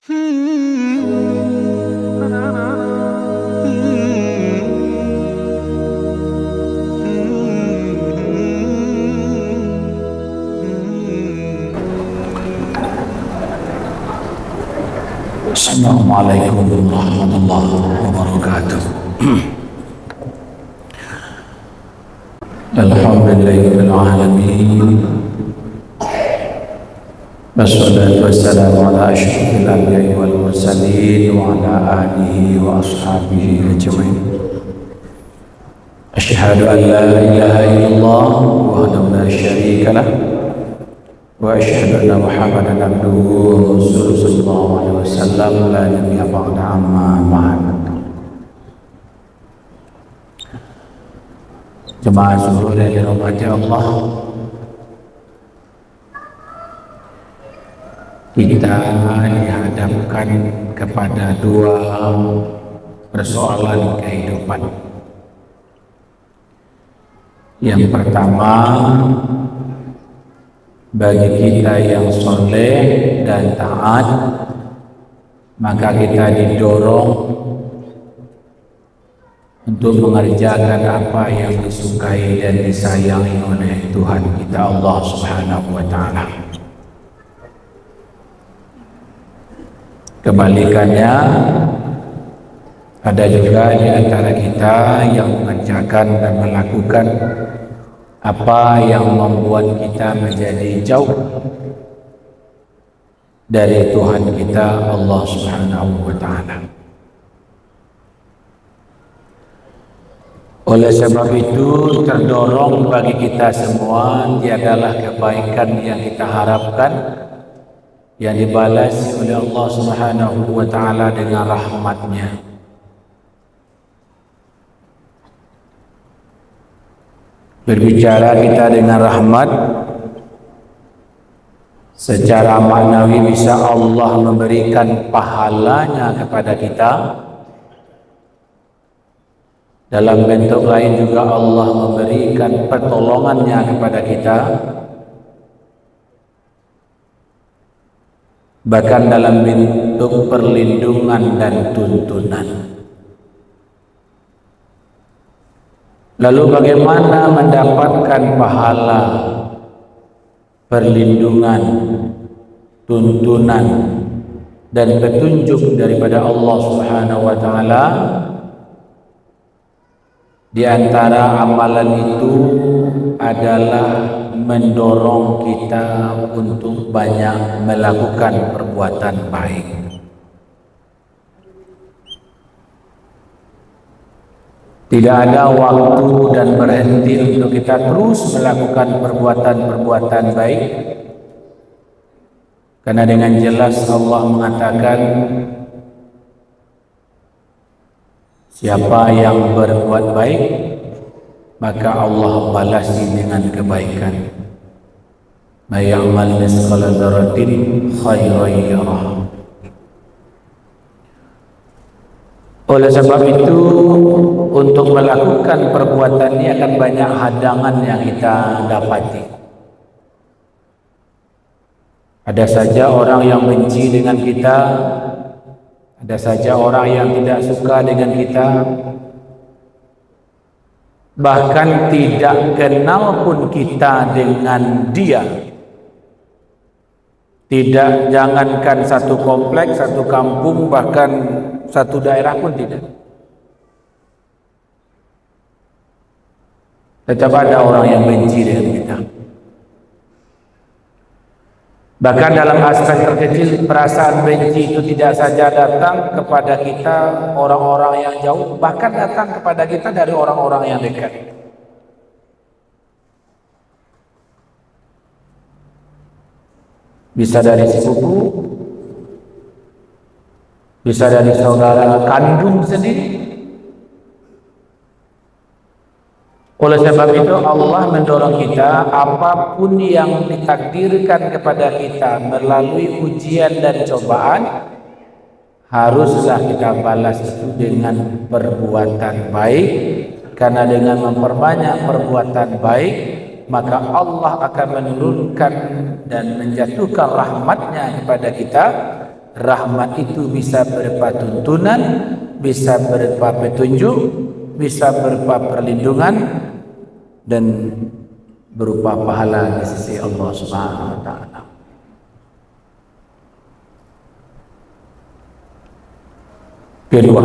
Assalamualaikum warahmatullahi wabarakatuh. Alhamdulillahirabbil alamin. Wassalatu wassalamu ala asyrofil anbiya'i wal mursalin wa ala alihi wa ashabihi ajmain. Asyhadu an la ilaha illallah wahdahu la syarika lah wa asyhadu anna Muhammadan abduhu wa rasuluhu sallallahu alaihi wasallam la nabiyya ba'da amma ba'd. Jemaah seluruh yang dirahmati Allah, kita dihadapkan kepada dua persoalan kehidupan. Yang pertama, bagi kita yang soleh dan taat, maka kita didorong untuk mengerjakan apa yang disukai dan disayangi oleh Tuhan kita Allah Subhanahu wa Ta'ala. Kebalikannya, ada juga di antara kita yang mengerjakan dan melakukan apa yang membuat kita menjadi jauh dari Tuhan kita Allah Subhanahu wa Ta'ala. Oleh sebab itu, terdorong bagi kita semua tiadalah kebaikan yang kita harapkan yang dibalas oleh Allah Subhanahu wa Ta'ala dengan rahmatnya. Berbicara kita dengan rahmat, secara maknawi bisa Allah memberikan pahalanya kepada kita. Dalam bentuk lain juga Allah memberikan pertolongannya kepada kita. Bahkan dalam bentuk perlindungan dan tuntunan. Lalu bagaimana mendapatkan pahala, perlindungan, tuntunan, dan petunjuk daripada Allah Subhanahu wa Ta'ala? Di antara amalan itu adalah mendorong kita untuk banyak melakukan perbuatan baik. Tidak ada waktu dan berhenti untuk kita terus melakukan perbuatan-perbuatan baik. Karena dengan jelas Allah mengatakan, siapa yang berbuat baik, maka Allah balasi dengan kebaikan. May ya'mal mithqala dzarratin khairan yarah. Oleh sebab itu, untuk melakukan perbuatan ini akan banyak hadangan yang kita dapati. Ada saja orang yang benci dengan kita, ada saja orang yang tidak suka dengan kita, bahkan tidak kenal pun kita dengan dia. Tidak, jangankan satu kompleks, satu kampung, bahkan satu daerah pun tidak. Tetap ada orang yang benci dengan kita. Bahkan dalam aspek terkecil, perasaan benci itu tidak saja datang kepada kita orang-orang yang jauh, bahkan datang kepada kita dari orang-orang yang dekat. Bisa dari sepupu, bisa dari saudara kandung sendiri. Oleh sebab itu Allah mendorong kita, apapun yang ditakdirkan kepada kita melalui ujian dan cobaan, haruslah kita balas itu dengan perbuatan baik. Karena dengan memperbanyak perbuatan baik, maka Allah akan menurunkan dan menjatuhkan rahmatnya kepada kita. Rahmat itu bisa berupa tuntunan, bisa berupa petunjuk, bisa berupa perlindungan, dan berupa pahala di sisi Allah Subhanahu wa taala. Kedua,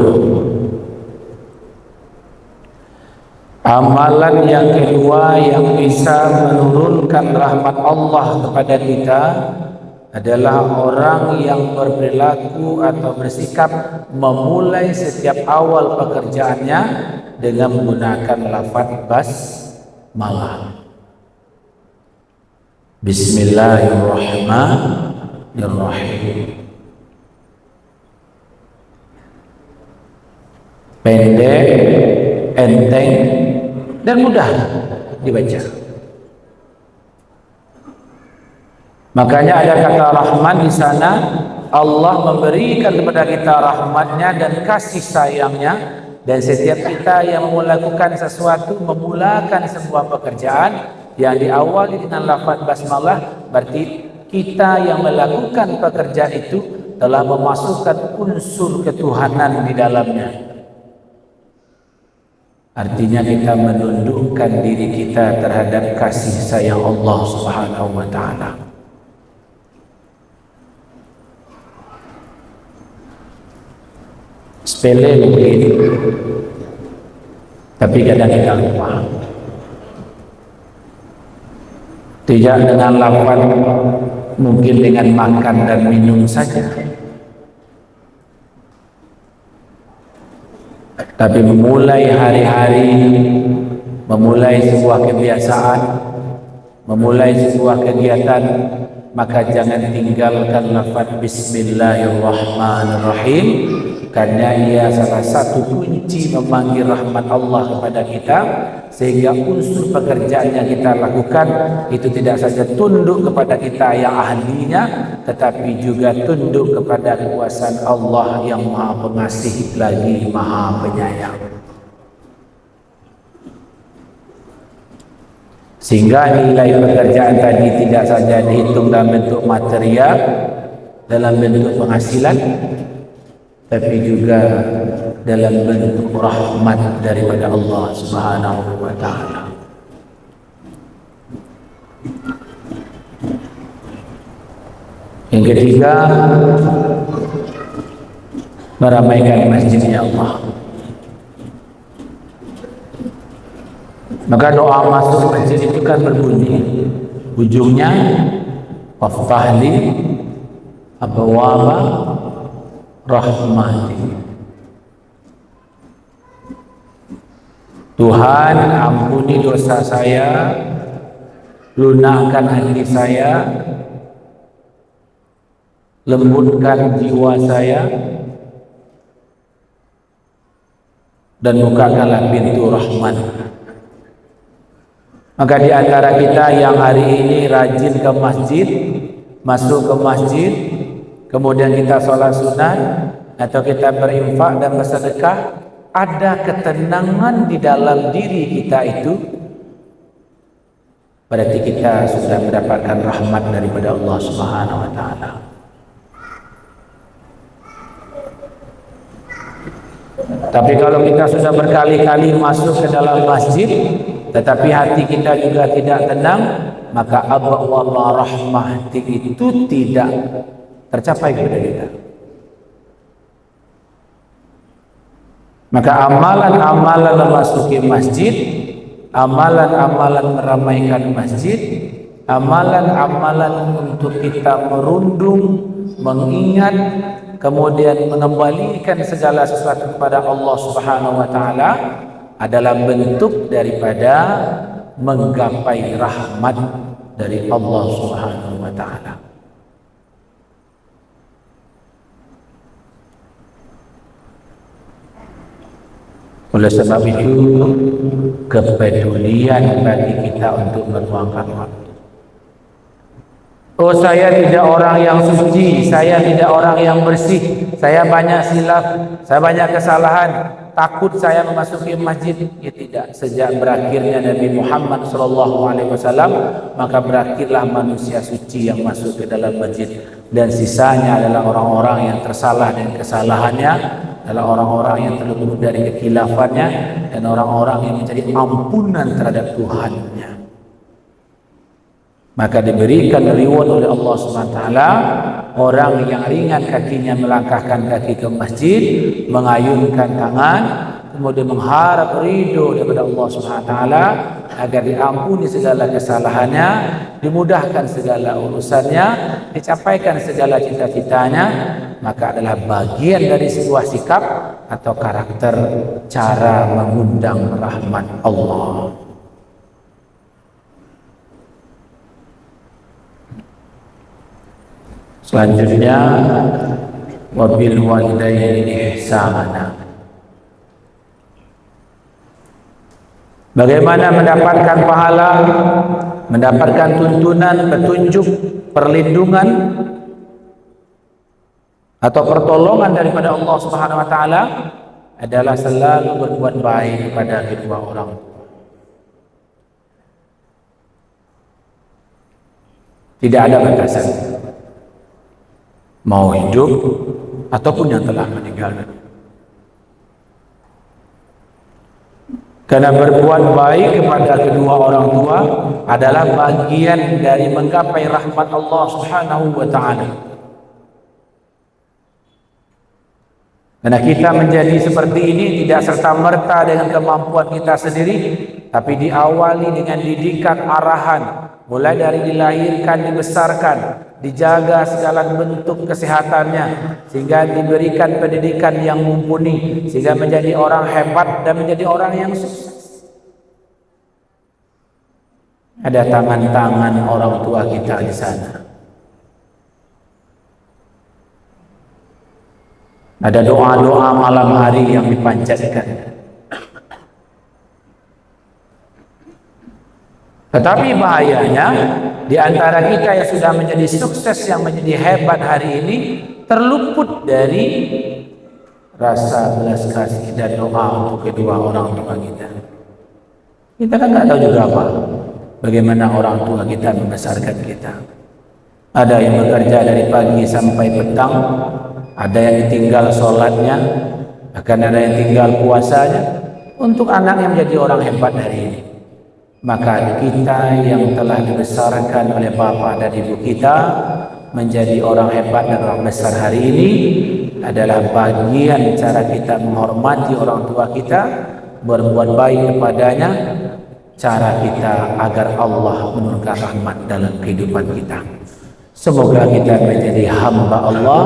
amalan yang kedua yang bisa menurunkan rahmat Allah kepada kita adalah orang yang berperilaku atau bersikap memulai setiap awal pekerjaannya dengan menggunakan lafaz basmalah. Bismillahirrahmanirrahim. Pendek, enteng, dan mudah dibaca. Makanya ada kata rahman di sana. Allah memberikan kepada kita rahmatnya dan kasih sayangnya, dan setiap kita yang melakukan sesuatu, memulakan sebuah pekerjaan yang diawali dengan lafaz basmalah, berarti kita yang melakukan pekerjaan itu telah memasukkan unsur ketuhanan di dalamnya. Artinya kita menundukkan diri kita terhadap kasih sayang Allah Subhanahu wa taala. Sepele mungkin, tapi kadang kita lupa. Tidak dengan lafaz, mungkin dengan makan dan minum saja, tapi memulai hari-hari, memulai sebuah kebiasaan, memulai sebuah kegiatan, maka jangan tinggalkan lafaz Bismillahirrahmanirrahim, karena ia salah satu kunci memanggil rahmat Allah kepada kita, sehingga unsur pekerjaan yang kita lakukan itu tidak saja tunduk kepada kita yang ahlinya, tetapi juga tunduk kepada kekuasaan Allah yang Maha Pengasih lagi Maha Penyayang. Sehingga nilai pekerjaan tadi tidak saja dihitung dalam bentuk material, dalam bentuk penghasilan, tapi juga dalam bentuk rahmat daripada Allah Subhanahu wa taala. Yang ketiga, meramaikan masjidnya Allah. Maka doa masuk masjid itu kan berbunyi, ujungnya waftahli abwaaba rahmati. Tuhan, ampuni dosa saya, lunakkan hati saya, lembutkan jiwa saya, dan bukakanlah pintu rahmat. Maka di antara kita yang hari ini rajin ke masjid, masuk ke masjid, kemudian kita sholat sunat, atau kita berinfak dan bersedekah, ada ketenangan di dalam diri kita itu, berarti kita sudah mendapatkan rahmat daripada Allah Subhanahu wa taala. Tapi kalau kita sudah berkali-kali masuk ke dalam masjid, tetapi hati kita juga tidak tenang, maka abwaaba rahmati itu tidak tercapai kepada kita. Maka amalan-amalan memasuki masjid, amalan-amalan meramaikan masjid, amalan-amalan untuk kita merundung, mengingat, kemudian mengembalikan segala sesuatu kepada Allah Subhanahu wa taala adalah bentuk daripada menggapai rahmat dari Allah Subhanahu wa taala. Oleh sebab itu, kepedulian bagi kita untuk meluangkan waktu, Oh, saya tidak orang yang suci, saya tidak orang yang bersih, saya banyak silap, saya banyak kesalahan, takut saya memasuki masjid. Ya tidak. Sejak berakhirnya Nabi Muhammad SAW, maka berakhirlah manusia suci yang masuk ke dalam masjid, dan sisanya adalah orang-orang yang tersalah, dan kesalahannya adalah orang-orang yang terluput dari kekilafannya, dan orang-orang yang mencari ampunan terhadap Tuhannya. Maka diberikan reward oleh Allah SWT orang yang ringan kakinya melangkahkan kaki ke masjid, mengayunkan tangan, kemudian mengharap ridho daripada Allah SWT agar diampuni segala kesalahannya, dimudahkan segala urusannya, dicapaikan segala cita-citanya. Maka adalah bagian dari sebuah sikap atau karakter, cara mengundang rahmat Allah. Selanjutnya, wabil walidaini ihsana. Bagaimana mendapatkan pahala, mendapatkan tuntunan, petunjuk, perlindungan atau pertolongan daripada Allah Subhanahu wa taala adalah selalu berbuat baik kepada kedua orang tua. Tidak ada batasan. Mau hidup ataupun yang telah meninggal. Karena berbuat baik kepada kedua orang tua adalah bagian dari menggapai rahmat Allah Subhanahu wa taala. Karena kita menjadi seperti ini tidak serta-merta dengan kemampuan kita sendiri, tapi diawali dengan didikan arahan, mulai dari dilahirkan, dibesarkan, dijaga segala bentuk kesehatannya, sehingga diberikan pendidikan yang mumpuni, sehingga menjadi orang hebat dan menjadi orang yang sukses. Ada tangan-tangan orang tua kita di sana. Ada doa-doa malam hari yang dipanjatkan. Tetapi bahayanya, di antara kita yang sudah menjadi sukses, yang menjadi hebat hari ini, terluput dari rasa belas kasih dan doa untuk kedua orang tua kita. Kita kan nggak tahu juga apa, bagaimana orang tua kita membesarkan kita. Ada yang bekerja dari pagi sampai petang, ada yang ditinggal sholatnya, bahkan ada yang tinggal puasanya untuk anak yang menjadi orang hebat hari ini. Maka kita yang telah dibesarkan oleh bapa dan ibu kita menjadi orang hebat dan orang besar hari ini adalah bagian cara kita menghormati orang tua kita, berbuat baik kepadanya, cara kita agar Allah menurunkan rahmat dalam kehidupan kita. Semoga kita menjadi hamba Allah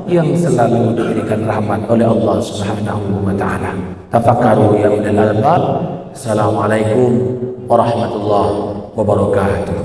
yang selalu diberikan rahmat oleh Allah Subhanahu wa taala. Tafakkaru ya ulil albab. Assalamualaikum warahmatullahi wabarakatuh.